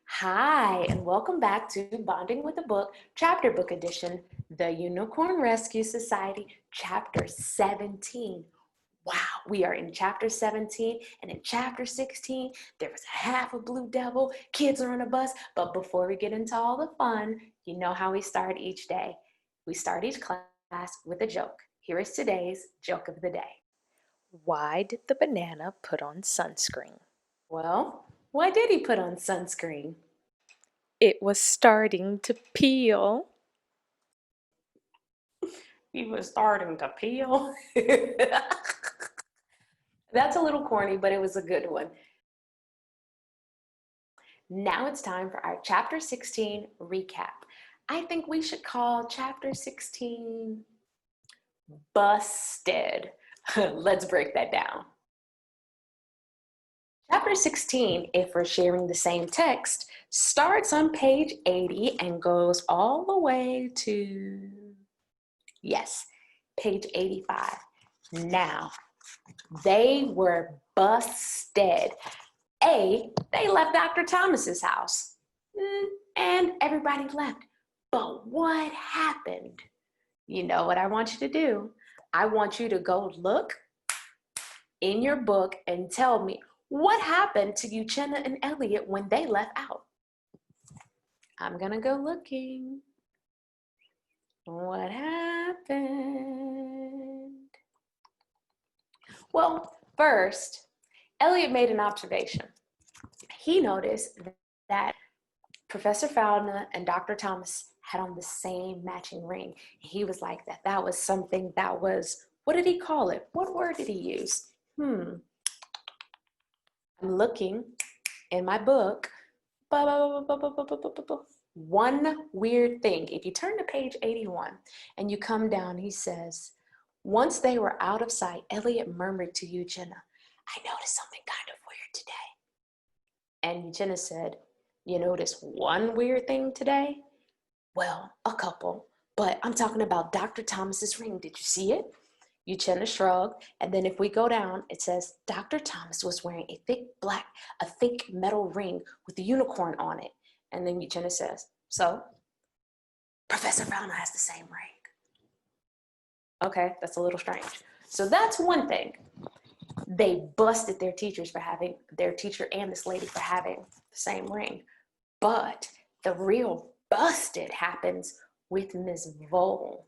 Hi, and welcome back to Bonding with a Book, Chapter Book Edition, The Unicorn Rescue Society, Chapter 17. Wow, we are in Chapter 17, and in Chapter 16, there was half a blue devil, kids are on a bus, but before we get into all the fun, you know how we start each day. We start each class with a joke. Here is today's joke of the day. Why did the banana put on sunscreen? Well, why did he put on sunscreen? It was starting to peel. He was starting to peel. That's a little corny, but it was a good one. Now it's time for our Chapter 16 recap. I think we should call Chapter 16 Busted. Let's break that down. Chapter 16, if we're sharing the same text, starts on page 80 and goes all the way to, yes, page 85. Now, they were busted. They left Dr. Thomas's house, and everybody left. But what happened? You know what I want you to do? I want you to go look in your book and tell me what happened to Uchenna and Elliot when they left out. I'm gonna go looking. What happened? Well, first, Elliot made an observation. He noticed that Professor Fauna and Dr. Thomas had on the same matching ring. He was like that was something that was, what did he call it? What word did he use? I'm looking in my book. One weird thing. If you turn to page 81 and you come down, he says, once they were out of sight, Elliot murmured to Eugenia, I noticed something kind of weird today. And Eugenia said, you noticed one weird thing today? Well, a couple, but I'm talking about Dr. Thomas's ring. Did you see it? Uchenna shrugged, and then if we go down, it says Dr. Thomas was wearing a thick metal ring with a unicorn on it. And then Uchenna says, so Professor Fauna has the same ring. Okay, that's a little strange. So that's one thing. They busted their teacher and this lady for having the same ring. But the real busted happens with Ms. Vole.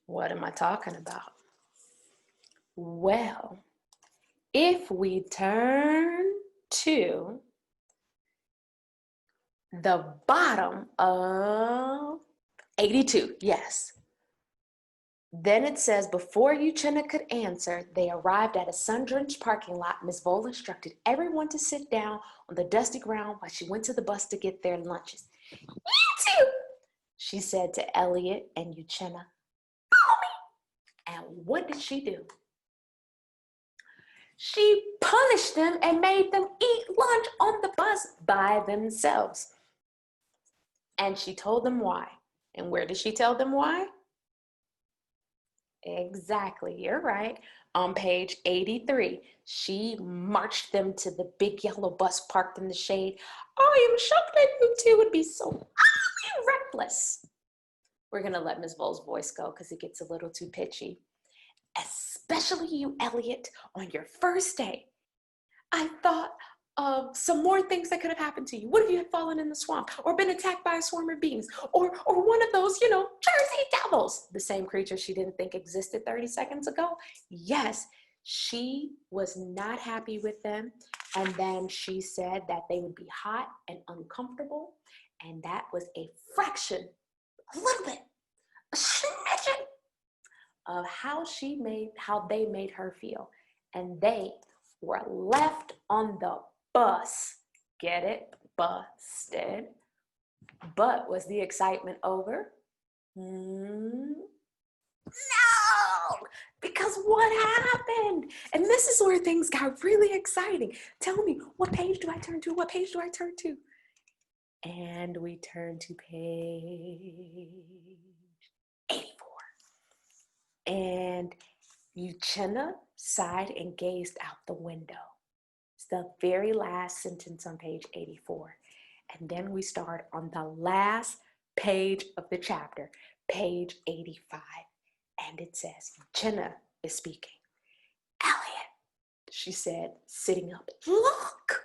What am I talking about? Well, if we turn to the bottom of 82, yes. Then it says, before Uchenna could answer, they arrived at a sun-drenched parking lot. Ms. Vole instructed everyone to sit down on the dusty ground while she went to the bus to get their lunches. You too, she said to Elliot and Uchenna. Follow me. And what did she do? She punished them and made them eat lunch on the bus by themselves. And she told them why. And where did she tell them why? Exactly, you're right. On page 83, she marched them to the big yellow bus parked in the shade. I am shocked that you two would be so utterly reckless. We're going to let Ms. Vole's voice go because it gets a little too pitchy. Especially you, Elliot, on your first day. I thought of some more things that could have happened to you. What if you had fallen in the swamp or been attacked by a swarm of bees or one of those, Jersey devils, the same creature she didn't think existed 30 seconds ago? Yes, she was not happy with them. And then she said that they would be hot and uncomfortable. And that was a fraction, a little bit, a smidgen of how they made her feel. And they were left on the bus. Get it? Busted. But was the excitement over? No, because what happened? And this is where things got really exciting. Tell me, what page do I turn to? What page do I turn to? And we turn to page 84. And Uchenna sighed and gazed out the window. It's the very last sentence on page 84. And then we start on the last page of the chapter, page 85. And it says, Jenna is speaking. Elliot, she said, sitting up, look.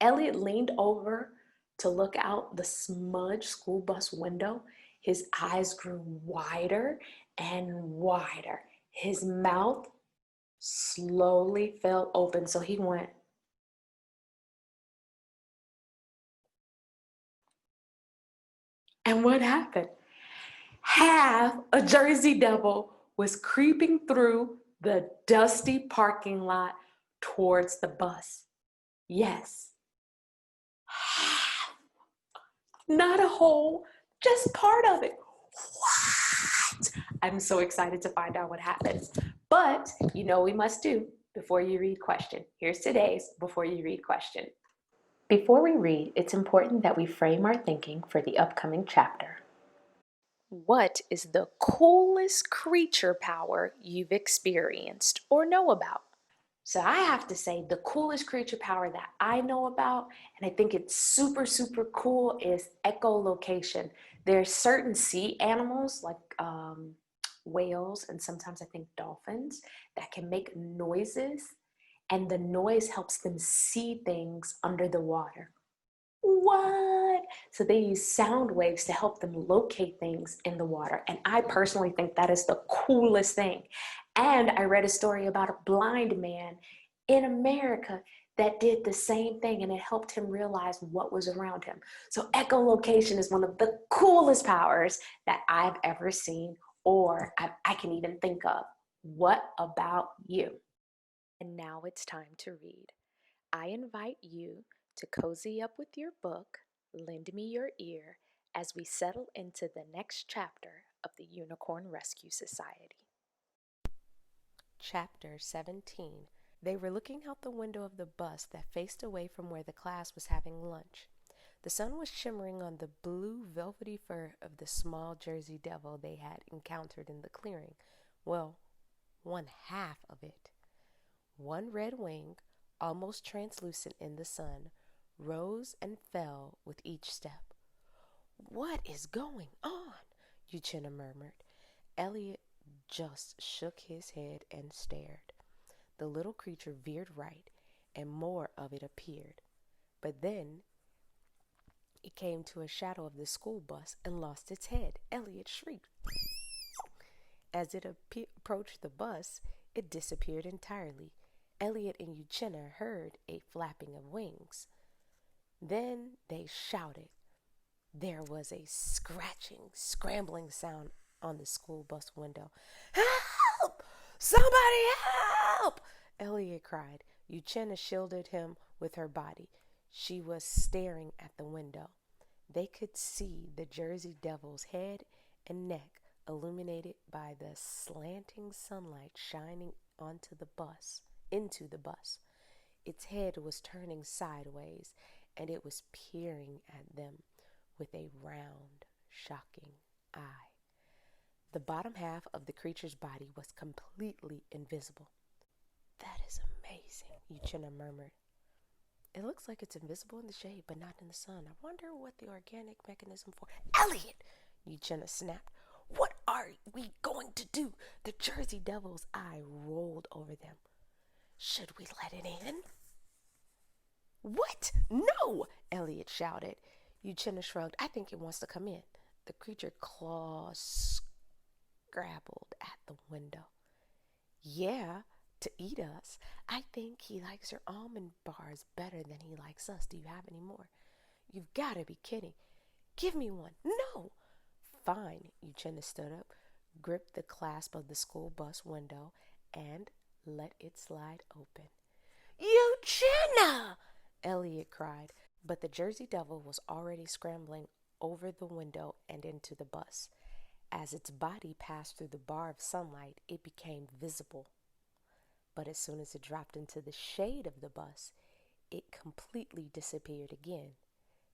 Elliot leaned over to look out the smudged school bus window. His eyes grew wider and wider. His mouth slowly fell open. So he went, and what happened? Half a Jersey Devil was creeping through the dusty parking lot towards the bus. Yes, half. Not a whole, just part of it. What? I'm so excited to find out what happens. But you know we must do before you read question. Here's today's before you read question. Before we read, it's important that we frame our thinking for the upcoming chapter. What is the coolest creature power you've experienced or know about? So I have to say the coolest creature power that I know about, and I think it's super, super cool, is echolocation. There's certain sea animals like whales and sometimes I think dolphins that can make noises, and the noise helps them see things under the water. What? So they use sound waves to help them locate things in the water. And I personally think that is the coolest thing. And I read a story about a blind man in America that did the same thing, and it helped him realize what was around him. So echolocation is one of the coolest powers that I've ever seen or I can even think of. What about you? And now it's time to read. I invite you to cozy up with your book, lend me your ear, as we settle into the next chapter of the Unicorn Rescue Society. Chapter 17. They were looking out the window of the bus that faced away from where the class was having lunch. The sun was shimmering on the blue velvety fur of the small Jersey Devil they had encountered in the clearing. Well, one half of it. One red wing, almost translucent in the sun, rose and fell with each step. "What is going on?" Uchenna murmured. Elliot just shook his head and stared. The little creature veered right, and more of it appeared. But then it came to a shadow of the school bus and lost its head. Elliot shrieked. As it approached the bus, it disappeared entirely. Elliot and Uchenna heard a flapping of wings. Then they shouted. There was a scratching, scrambling sound on the school bus window. "Help! Somebody help!" Elliot cried. Uchenna shielded him with her body. She was staring at the window. They could see the Jersey Devil's head and neck illuminated by the slanting sunlight shining into the bus. Its head was turning sideways, and it was peering at them with a round, shocking eye. The bottom half of the creature's body was completely invisible. "That is amazing," Uchenna murmured. "It looks like it's invisible in the shade, but not in the sun. I wonder what the organic mechanism for—" "Elliot!" Uchenna snapped. "What are we going to do?" The Jersey Devil's eye rolled over them. "Should we let it in?" "What? No!" Elliot shouted. Uchenna shrugged. "I think it wants to come in." The creature claws scrabbled at the window. "Yeah, to eat us. I think he likes your almond bars better than he likes us. Do you have any more?" "You've got to be kidding." "Give me one." "No." "Fine." Uchenna stood up, gripped the clasp of the school bus window, and let it slide open. "Uchenna!" Elliot cried, but the Jersey Devil was already scrambling over the window and into the bus. As its body passed through the bar of sunlight, it became visible. But as soon as it dropped into the shade of the bus, it completely disappeared again.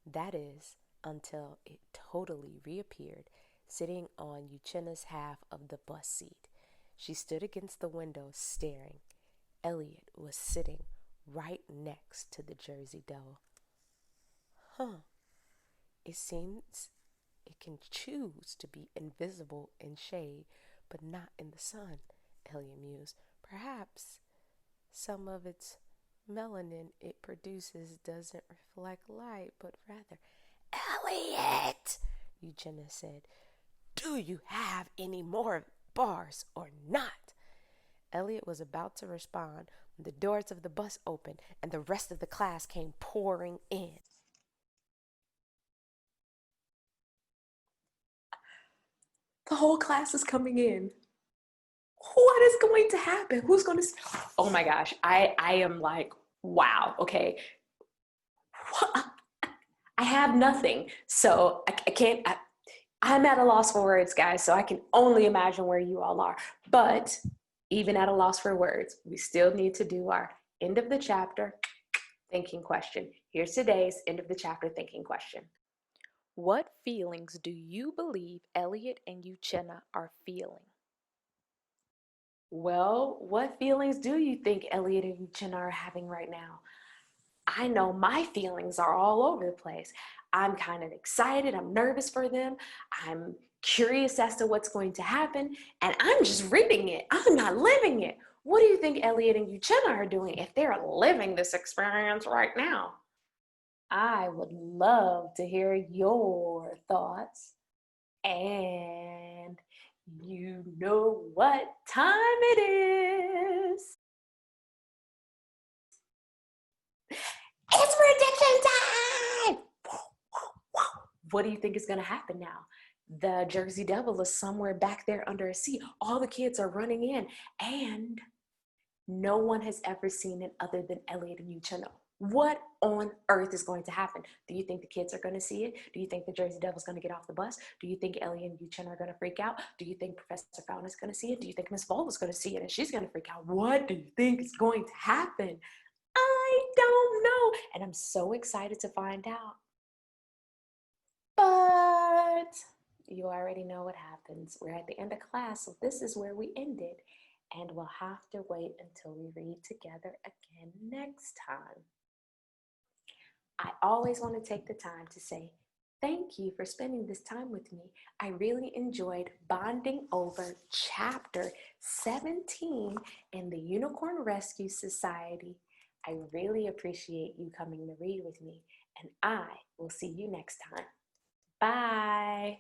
That is, until it totally reappeared, sitting on Uchenna's half of the bus seat. She stood against the window, staring. Elliot was sitting right next to the Jersey Devil. Huh. It seems it can choose to be invisible in shade, but not in the sun, Elliot mused. Perhaps some of its melanin it produces doesn't reflect light, but rather... Elliot, Eugenia said, do you have any more bars or not? Elliot was about to respond when the doors of the bus opened and the rest of the class came pouring in. The whole class is coming in. What is going to happen? Who's going to... Oh my gosh. I am like, wow. Okay. What? I have nothing. So I can't... I'm at a loss for words, guys. So I can only imagine where you all are. But even at a loss for words, we still need to do our end of the chapter thinking question. Here's today's end of the chapter thinking question. What feelings do you believe Elliot and Uchenna are feeling? Well, what feelings do you think Elliot and Uchenna are having right now? I know my feelings are all over the place. I'm kind of excited. I'm nervous for them. I'm curious as to what's going to happen. And I'm just reading it. I'm not living it. What do you think Elliot and Uchenna are doing if they're living this experience right now? I would love to hear your thoughts. And you know what time it is. It's prediction time! What do you think is going to happen now? The Jersey Devil is somewhere back there under a seat. All the kids are running in, and no one has ever seen it other than Elliot and Uchenna. What on earth is going to happen? Do you think the kids are going to see it? Do you think the Jersey Devil's going to get off the bus? Do you think Elliot and Uchenna are going to freak out? Do you think Professor Fountain is going to see it? Do you think Miss Vol is going to see it and she's going to freak out? What do you think is going to happen? I don't know. And I'm so excited to find out. But you already know what happens. We're at the end of class, so this is where we ended. And we'll have to wait until we read together again next time. I always want to take the time to say thank you for spending this time with me. I really enjoyed bonding over chapter 17 in the Unicorn Rescue Society. I really appreciate you coming to read with me, and I will see you next time. Bye.